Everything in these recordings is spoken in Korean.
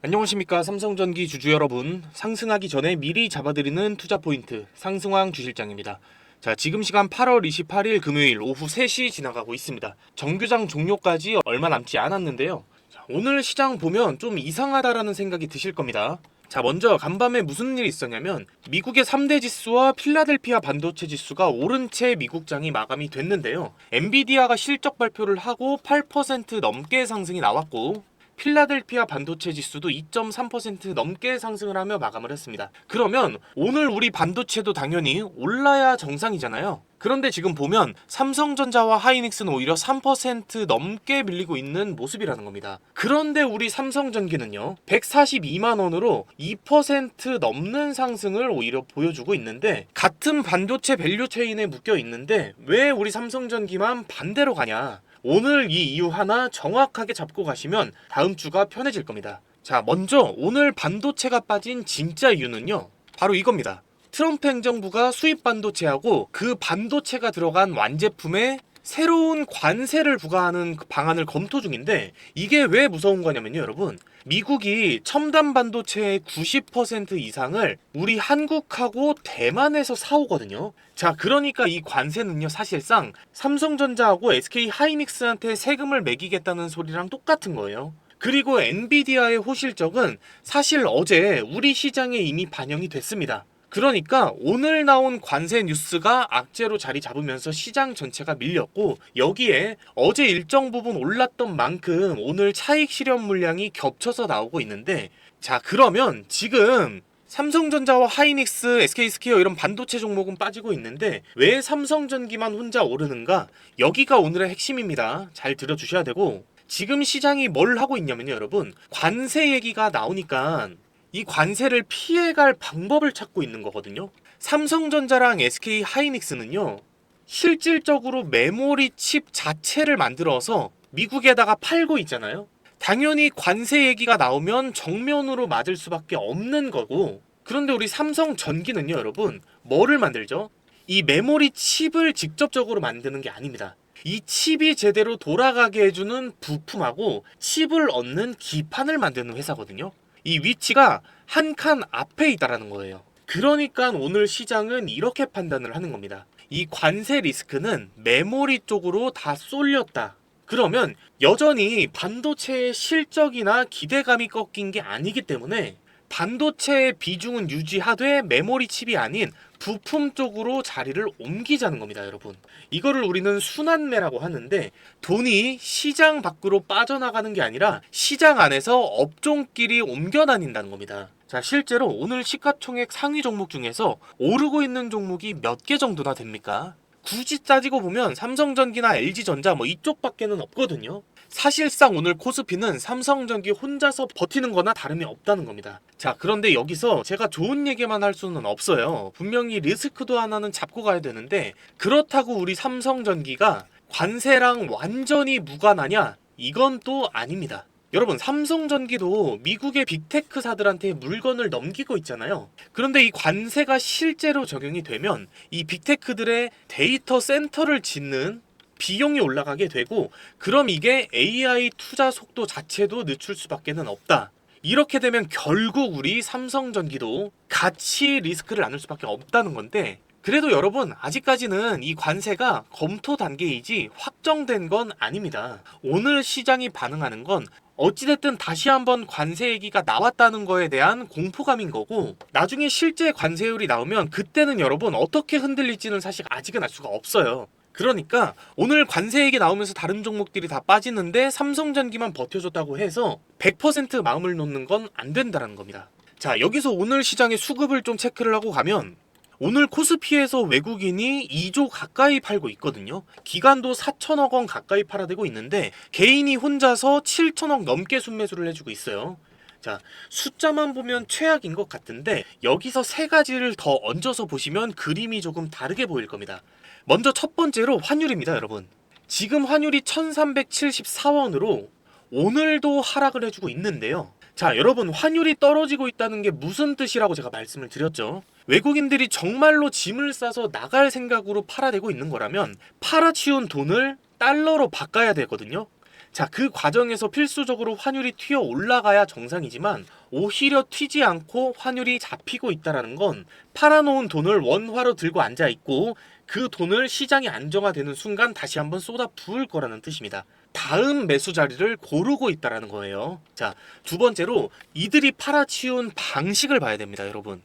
안녕하십니까, 삼성전기 주주 여러분. 상승하기 전에 미리 잡아드리는 투자포인트 상승왕 주실장입니다. 자, 지금 시간 8월 28일 금요일 오후 3시 지나가고 있습니다. 정규장 종료까지 얼마 남지 않았는데요. 자, 오늘 시장 보면 좀 이상하다라는 생각이 드실 겁니다. 자, 먼저 간밤에 무슨 일이 있었냐면 미국의 3대 지수와 필라델피아 반도체 지수가 오른 채 미국장이 마감이 됐는데요. 엔비디아가 실적 발표를 하고 8% 넘게 상승이 나왔고, 필라델피아 반도체 지수도 2.3% 넘게 상승을 하며 마감을 했습니다. 그러면 오늘 우리 반도체도 당연히 올라야 정상이잖아요. 그런데 지금 보면 삼성전자와 하이닉스는 오히려 3% 넘게 밀리고 있는 모습이라는 겁니다. 그런데 우리 삼성전기는요, 142만 원으로 2% 넘는 상승을 오히려 보여주고 있는데, 같은 반도체 밸류 체인에 묶여 있는데 왜 우리 삼성전기만 반대로 가냐? 오늘 이 이유 하나 정확하게 잡고 가시면 다음 주가 편해질 겁니다. 자, 먼저 오늘 반도체가 빠진 진짜 이유는요, 바로 이겁니다. 트럼프 행정부가 수입 반도체하고 그 반도체가 들어간 완제품에 새로운 관세를 부과하는 그 방안을 검토 중인데, 이게 왜 무서운 거냐면요, 여러분. 미국이 첨단 반도체의 90% 이상을 우리 한국하고 대만에서 사오거든요. 자, 그러니까 이 관세는요, 사실상 삼성전자하고 SK 하이닉스한테 세금을 매기겠다는 소리랑 똑같은 거예요. 그리고 엔비디아의 호실적은 사실 어제 우리 시장에 이미 반영이 됐습니다. 그러니까 오늘 나온 관세 뉴스가 악재로 자리 잡으면서 시장 전체가 밀렸고, 여기에 어제 일정 부분 올랐던 만큼 오늘 차익 실현 물량이 겹쳐서 나오고 있는데, 자, 그러면 지금 삼성전자와 하이닉스, SK스퀘어 이런 반도체 종목은 빠지고 있는데 왜 삼성전기만 혼자 오르는가? 여기가 오늘의 핵심입니다. 잘 들어주셔야 되고, 지금 시장이 뭘 하고 있냐면요, 여러분, 관세 얘기가 나오니까 이 관세를 피해갈 방법을 찾고 있는 거거든요. 삼성전자랑 SK 하이닉스는요, 실질적으로 메모리 칩 자체를 만들어서 미국에다가 팔고 있잖아요. 당연히 관세 얘기가 나오면 정면으로 맞을 수밖에 없는 거고, 그런데 우리 삼성전기는요, 여러분, 뭐를 만들죠? 이 메모리 칩을 직접적으로 만드는 게 아닙니다. 이 칩이 제대로 돌아가게 해주는 부품하고 칩을 얻는 기판을 만드는 회사거든요. 이 위치가 한 칸 앞에 있다라는 거예요. 그러니까 오늘 시장은 이렇게 판단을 하는 겁니다. 이 관세 리스크는 메모리 쪽으로 다 쏠렸다. 그러면 여전히 반도체의 실적이나 기대감이 꺾인 게 아니기 때문에 반도체의 비중은 유지하되 메모리 칩이 아닌 부품 쪽으로 자리를 옮기자는 겁니다, 여러분. 이거를 우리는 순환매라고 하는데, 돈이 시장 밖으로 빠져나가는 게 아니라 시장 안에서 업종끼리 옮겨 다닌다는 겁니다. 자, 실제로 오늘 시가총액 상위 종목 중에서 오르고 있는 종목이 몇 개 정도나 됩니까? 굳이 따지고 보면 삼성전기나 LG전자 뭐 이쪽밖에는 없거든요. 사실상 오늘 코스피는 삼성전기 혼자서 버티는 거나 다름이 없다는 겁니다. 자, 그런데 여기서 제가 좋은 얘기만 할 수는 없어요. 분명히 리스크도 하나는 잡고 가야 되는데, 그렇다고 우리 삼성전기가 관세랑 완전히 무관하냐? 이건 또 아닙니다. 여러분, 삼성전기도 미국의 빅테크사들한테 물건을 넘기고 있잖아요. 그런데 이 관세가 실제로 적용이 되면 이 빅테크들의 데이터 센터를 짓는 비용이 올라가게 되고, 그럼 이게 AI 투자 속도 자체도 늦출 수밖에는 없다. 이렇게 되면 결국 우리 삼성전기도 같이 리스크를 나눌 수밖에 없다는 건데, 그래도 여러분, 아직까지는 이 관세가 검토 단계이지 확정된 건 아닙니다. 오늘 시장이 반응하는 건 어찌됐든 다시 한번 관세 얘기가 나왔다는 거에 대한 공포감인 거고, 나중에 실제 관세율이 나오면 그때는 여러분 어떻게 흔들릴지는 사실 아직은 알 수가 없어요. 그러니까 오늘 관세 얘기 나오면서 다른 종목들이 다 빠지는데 삼성전기만 버텨줬다고 해서 100% 마음을 놓는 건 안 된다는 겁니다. 자, 여기서 오늘 시장의 수급을 좀 체크를 하고 가면, 오늘 코스피에서 외국인이 2조 가까이 팔고 있거든요. 기관도 4천억 원 가까이 팔아대고 있는데 개인이 혼자서 7천억 넘게 순매수를 해주고 있어요. 자, 숫자만 보면 최악인 것 같은데 여기서 세 가지를 더 얹어서 보시면 그림이 조금 다르게 보일 겁니다. 먼저 첫 번째로 환율입니다, 여러분. 지금 환율이 1374원으로 오늘도 하락을 해주고 있는데요. 자, 여러분, 환율이 떨어지고 있다는 게 무슨 뜻이라고 제가 말씀을 드렸죠. 외국인들이 정말로 짐을 싸서 나갈 생각으로 팔아대고 있는 거라면 팔아치운 돈을 달러로 바꿔야 되거든요. 자, 그 과정에서 필수적으로 환율이 튀어 올라가야 정상이지만 오히려 튀지 않고 환율이 잡히고 있다는 건 팔아놓은 돈을 원화로 들고 앉아있고 그 돈을 시장이 안정화되는 순간 다시 한번 쏟아 부을 거라는 뜻입니다. 다음 매수 자리를 고르고 있다는 거예요. 자, 두 번째로 이들이 팔아치운 방식을 봐야 됩니다. 여러분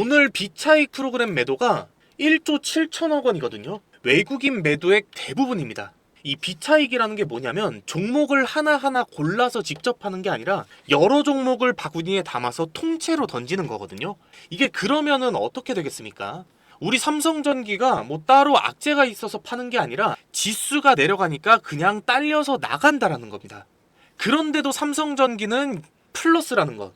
오늘 비차익 프로그램 매도가 1조 7천억 원이거든요. 외국인 매도액 대부분입니다. 이 비차익이라는 게 뭐냐면 종목을 하나하나 골라서 직접 하는 게 아니라 여러 종목을 바구니에 담아서 통째로 던지는 거거든요. 이게 그러면은 어떻게 되겠습니까? 우리 삼성전기가 뭐 따로 악재가 있어서 파는 게 아니라 지수가 내려가니까 그냥 딸려서 나간다라는 겁니다. 그런데도 삼성전기는 플러스라는 것.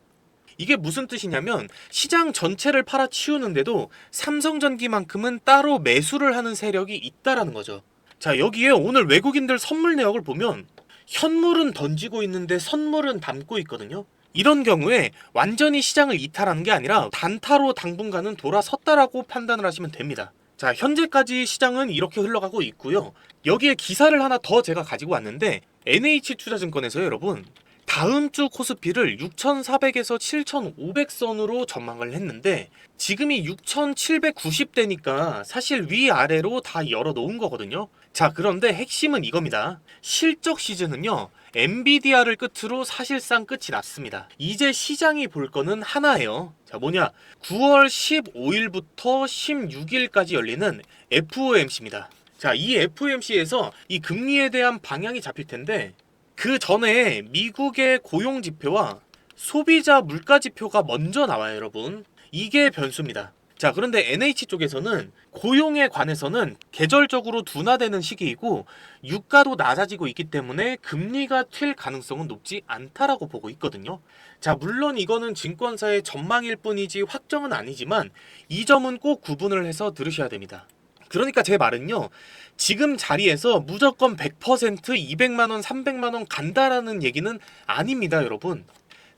이게 무슨 뜻이냐면 시장 전체를 팔아치우는데도 삼성전기만큼은 따로 매수를 하는 세력이 있다라는 거죠. 자, 여기에 오늘 외국인들 선물 내역을 보면 현물은 던지고 있는데 선물은 담고 있거든요. 이런 경우에 완전히 시장을 이탈하는 게 아니라 단타로 당분간은 돌아섰다라고 판단을 하시면 됩니다. 자, 현재까지 시장은 이렇게 흘러가고 있고요. 여기에 기사를 하나 더 제가 가지고 왔는데 NH투자증권에서요, 여러분. 다음 주 코스피를 6,400에서 7,500선으로 전망을 했는데 지금이 6,790대니까 사실 위아래로 다 열어놓은 거거든요. 자, 그런데 핵심은 이겁니다. 실적 시즌은요, 엔비디아를 끝으로 사실상 끝이 났습니다. 이제 시장이 볼 거는 하나예요. 자, 뭐냐? 9월 15일부터 16일까지 열리는 FOMC입니다. 자, 이 FOMC에서 이 금리에 대한 방향이 잡힐 텐데 그 전에 미국의 고용 지표와 소비자 물가 지표가 먼저 나와요, 여러분. 이게 변수입니다. 자, 그런데 NH 쪽에서는 고용에 관해서는 계절적으로 둔화되는 시기이고 유가도 낮아지고 있기 때문에 금리가 튈 가능성은 높지 않다라고 보고 있거든요. 자, 물론 이거는 증권사의 전망일 뿐이지 확정은 아니지만 이 점은 꼭 구분을 해서 들으셔야 됩니다. 그러니까 제 말은요, 지금 자리에서 무조건 100% 200만원, 300만원 간다라는 얘기는 아닙니다, 여러분.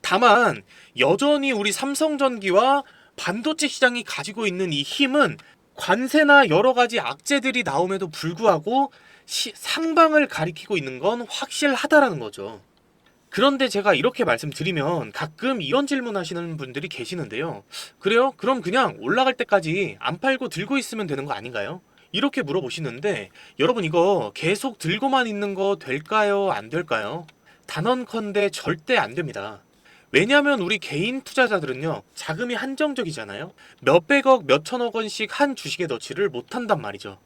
다만 여전히 우리 삼성전기와 반도체 시장이 가지고 있는 이 힘은 관세나 여러 가지 악재들이 나옴에도 불구하고 상방을 가리키고 있는 건 확실하다라는 거죠. 그런데 제가 이렇게 말씀드리면 가끔 이런 질문 하시는 분들이 계시는데요. 그래요? 그럼 그냥 올라갈 때까지 안 팔고 들고 있으면 되는 거 아닌가요? 이렇게 물어보시는데 여러분 이거 계속 들고만 있는 거 될까요? 안 될까요? 단언컨대 절대 안 됩니다. 왜냐면 우리 개인 투자자들은요, 자금이 한정적이잖아요. 몇백억, 몇천억 원씩 한 주식에 넣지를 못한단 말이죠.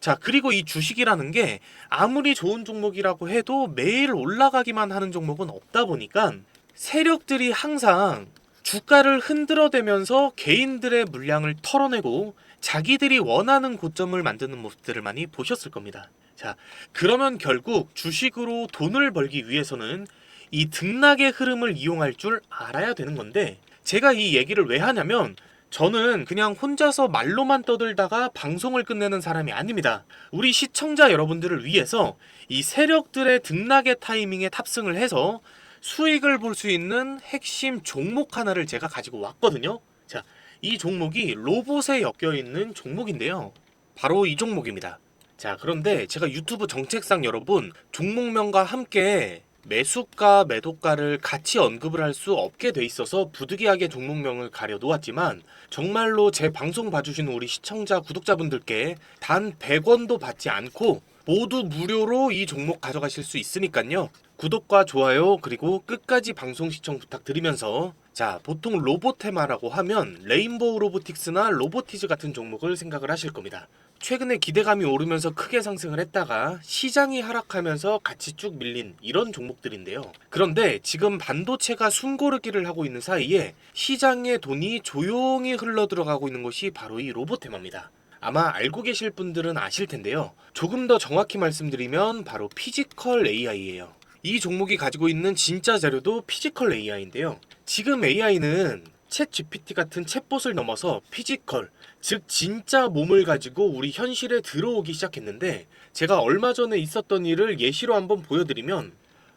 자, 그리고 이 주식이라는 게 아무리 좋은 종목이라고 해도 매일 올라가기만 하는 종목은 없다 보니까 세력들이 항상 주가를 흔들어대면서 개인들의 물량을 털어내고 자기들이 원하는 고점을 만드는 모습들을 많이 보셨을 겁니다. 자, 그러면 결국 주식으로 돈을 벌기 위해서는 이 등락의 흐름을 이용할 줄 알아야 되는 건데 제가 이 얘기를 왜 하냐면 저는 그냥 혼자서 말로만 떠들다가 방송을 끝내는 사람이 아닙니다. 우리 시청자 여러분들을 위해서 이 세력들의 등락의 타이밍에 탑승을 해서 수익을 볼 수 있는 핵심 종목 하나를 제가 가지고 왔거든요. 자, 이 종목이 로봇에 엮여 있는 종목인데요. 바로 이 종목입니다. 자, 그런데 제가 유튜브 정책상 여러분 종목명과 함께 매수가, 매도가를 같이 언급을 할 수 없게 돼 있어서 부득이하게 종목명을 가려 놓았지만 정말로 제 방송 봐주시는 우리 시청자, 구독자분들께 단 100원도 받지 않고 모두 무료로 이 종목 가져가실 수 있으니까요. 구독과 좋아요 그리고 끝까지 방송 시청 부탁드리면서 자, 보통 로봇 테마라고 하면 레인보우 로보틱스나 로보티즈 같은 종목을 생각을 하실 겁니다. 최근에 기대감이 오르면서 크게 상승을 했다가 시장이 하락하면서 같이 쭉 밀린 이런 종목들인데요. 그런데 지금 반도체가 숨고르기를 하고 있는 사이에 시장의 돈이 조용히 흘러 들어가고 있는 것이 바로 이 로봇 테마입니다. 아마 알고 계실 분들은 아실 텐데요. 조금 더 정확히 말씀드리면 바로 피지컬 AI예요. 이 종목이 가지고 있는 진짜 자료도 피지컬 AI인데요. 지금 AI는 챗 GPT 같은 챗봇을 넘어서 피지컬, 즉 진짜 몸을 가지고 우리 현실에 들어오기 시작했는데 제가 얼마 전에 있었던 일을 예시로 한번 보여드리면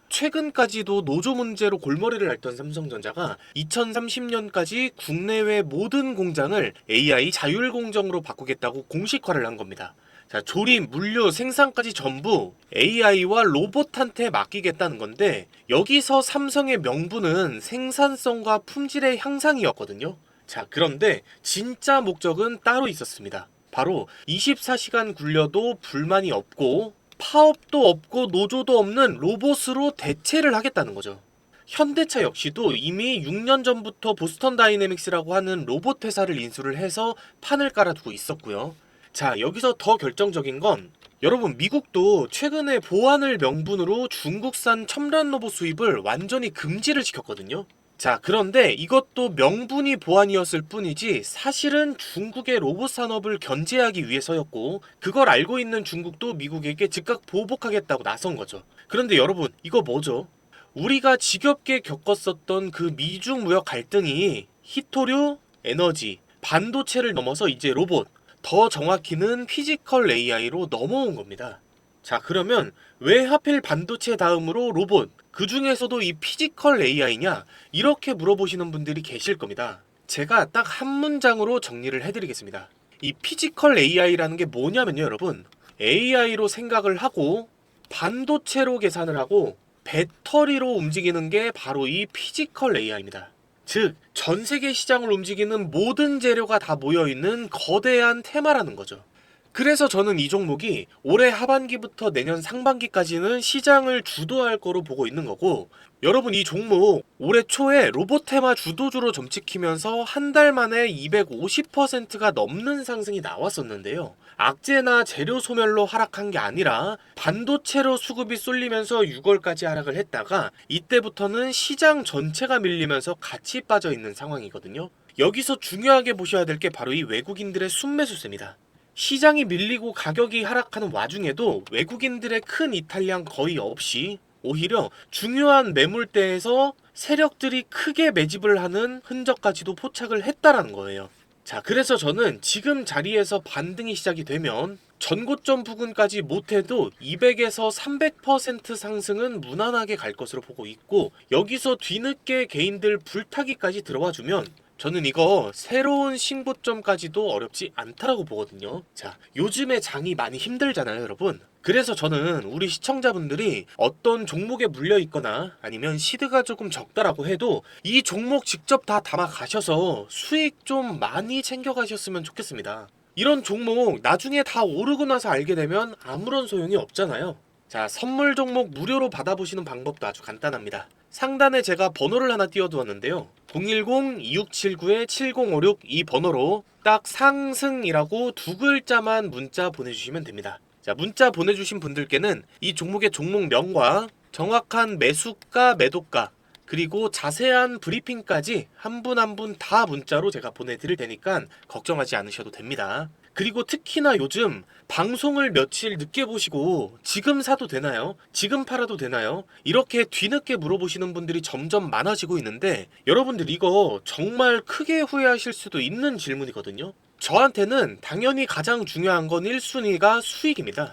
최근까지도 노조 문제로 골머리를 앓던 삼성전자가 2030년까지 국내외 모든 공장을 AI 자율공정으로 바꾸겠다고 공식화를 한 겁니다. 자, 조립, 물류, 생산까지 전부 AI와 로봇한테 맡기겠다는 건데, 여기서 삼성의 명분은 생산성과 품질의 향상이었거든요. 자, 그런데 진짜 목적은 따로 있었습니다. 바로 24시간 굴려도 불만이 없고 파업도 없고 노조도 없는 로봇으로 대체를 하겠다는 거죠. 현대차 역시도 이미 6년 전부터 보스턴 다이내믹스라고 하는 로봇 회사를 인수를 해서 판을 깔아두고 있었고요. 자, 여기서 더 결정적인 건 여러분, 미국도 최근에 보안을 명분으로 중국산 첨단 로봇 수입을 완전히 금지를 시켰거든요. 자, 그런데 이것도 명분이 보안이었을 뿐이지 사실은 중국의 로봇 산업을 견제하기 위해서였고, 그걸 알고 있는 중국도 미국에게 즉각 보복하겠다고 나선 거죠. 그런데 여러분, 이거 뭐죠? 우리가 지겹게 겪었었던 그 미중 무역 갈등이 히토류, 에너지, 반도체를 넘어서 이제 로봇, 더 정확히는 피지컬 AI로 넘어온 겁니다. 자, 그러면 왜 하필 반도체 다음으로 로봇, 그 중에서도 이 피지컬 AI냐? 이렇게 물어보시는 분들이 계실 겁니다. 제가 딱 한 문장으로 정리를 해드리겠습니다. 이 피지컬 AI라는 게 뭐냐면요, 여러분. AI로 생각을 하고 반도체로 계산을 하고 배터리로 움직이는 게 바로 이 피지컬 AI입니다. 즉, 전 세계 시장을 움직이는 모든 재료가 다 모여있는 거대한 테마라는 거죠. 그래서 저는 이 종목이 올해 하반기부터 내년 상반기까지는 시장을 주도할 거로 보고 있는 거고, 여러분, 이 종목 올해 초에 로봇 테마 주도주로 점찍히면서 한 달 만에 250%가 넘는 상승이 나왔었는데요. 악재나 재료 소멸로 하락한 게 아니라 반도체로 수급이 쏠리면서 6월까지 하락을 했다가 이때부터는 시장 전체가 밀리면서 같이 빠져 있는 상황이거든요. 여기서 중요하게 보셔야 될 게 바로 이 외국인들의 순매수세입니다. 시장이 밀리고 가격이 하락하는 와중에도 외국인들의 큰 이탈량 거의 없이 오히려 중요한 매물대에서 세력들이 크게 매집을 하는 흔적까지도 포착을 했다라는 거예요. 자, 그래서 저는 지금 자리에서 반등이 시작이 되면 전고점 부근까지 못해도 200에서 300% 상승은 무난하게 갈 것으로 보고 있고, 여기서 뒤늦게 개인들 불타기까지 들어와주면 저는 이거 새로운 신고점까지도 어렵지 않다라고 보거든요. 자, 요즘에 장이 많이 힘들잖아요, 여러분. 그래서 저는 우리 시청자분들이 어떤 종목에 물려 있거나 아니면 시드가 조금 적다라고 해도 이 종목 직접 다 담아 가셔서 수익 좀 많이 챙겨 가셨으면 좋겠습니다. 이런 종목 나중에 다 오르고 나서 알게 되면 아무런 소용이 없잖아요. 자, 선물 종목 무료로 받아보시는 방법도 아주 간단합니다. 상단에 제가 번호를 하나 띄워두었는데요. 010-2679-7056 이 번호로 딱 상승이라고 두 글자만 문자 보내주시면 됩니다. 자, 문자 보내주신 분들께는 이 종목의 종목명과 정확한 매수가, 매도가, 그리고 자세한 브리핑까지 한 분 한 분 다 문자로 제가 보내드릴 테니까 걱정하지 않으셔도 됩니다. 그리고 특히나 요즘 방송을 며칠 늦게 보시고 지금 사도 되나요? 지금 팔아도 되나요? 이렇게 뒤늦게 물어보시는 분들이 점점 많아지고 있는데, 여러분들 이거 정말 크게 후회하실 수도 있는 질문이거든요. 저한테는 당연히 가장 중요한 건 1순위가 수익입니다.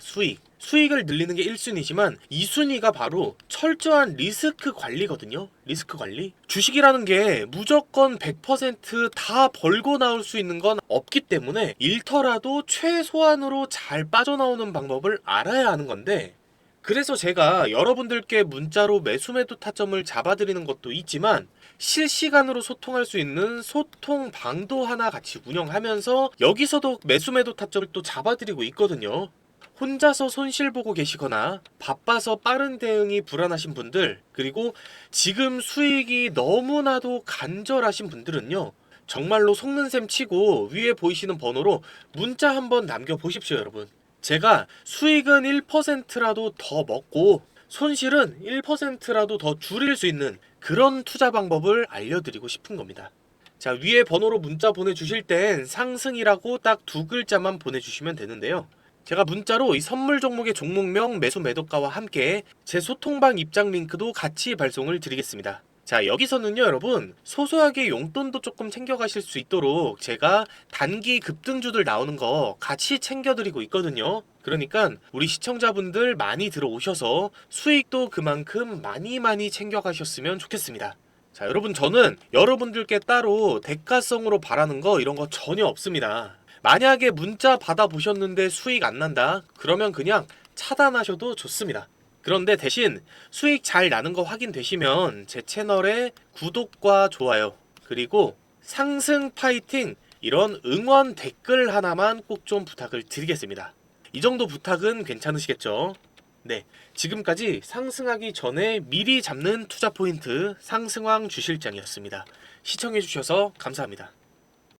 수익을 늘리는 게 1순위지만 2순위가 바로 철저한 리스크 관리거든요. 리스크 관리. 주식이라는 게 무조건 100% 벌고 나올 수 있는 건 없기 때문에 잃더라도 최소한으로 잘 빠져나오는 방법을 알아야 하는 건데, 그래서 제가 여러분들께 문자로 매수매도 타점을 잡아드리는 것도 있지만 실시간으로 소통할 수 있는 소통 방도 하나 같이 운영하면서 여기서도 매수매도 타점을 또 잡아드리고 있거든요. 혼자서 손실 보고 계시거나 바빠서 빠른 대응이 불안하신 분들, 그리고 지금 수익이 너무나도 간절하신 분들은요, 정말로 속는 셈 치고 위에 보이시는 번호로 문자 한번 남겨보십시오, 여러분. 제가 수익은 1%라도 더 먹고 손실은 1%라도 더 줄일 수 있는 그런 투자 방법을 알려드리고 싶은 겁니다. 자, 위에 번호로 문자 보내주실 땐 상승이라고 딱 두 글자만 보내주시면 되는데요. 제가 문자로 이 선물 종목의 종목명, 매수 매도가와 함께 제 소통방 입장 링크도 같이 발송을 드리겠습니다. 자, 여기서는요, 여러분, 소소하게 용돈도 조금 챙겨가실 수 있도록 제가 단기 급등주들 나오는 거 같이 챙겨드리고 있거든요. 그러니까 우리 시청자분들 많이 들어오셔서 수익도 그만큼 많이 챙겨가셨으면 좋겠습니다. 자, 여러분, 저는 여러분들께 따로 대가성으로 바라는 거 이런 거 전혀 없습니다. 만약에 문자 받아보셨는데 수익 안 난다? 그러면 그냥 차단하셔도 좋습니다. 그런데 대신 수익 잘 나는 거 확인되시면 제 채널에 구독과 좋아요, 그리고 상승 파이팅 이런 응원 댓글 하나만 꼭 좀 부탁을 드리겠습니다. 이 정도 부탁은 괜찮으시겠죠? 네, 지금까지 상승하기 전에 미리 잡는 투자 포인트 상승왕 주실장이었습니다. 시청해주셔서 감사합니다.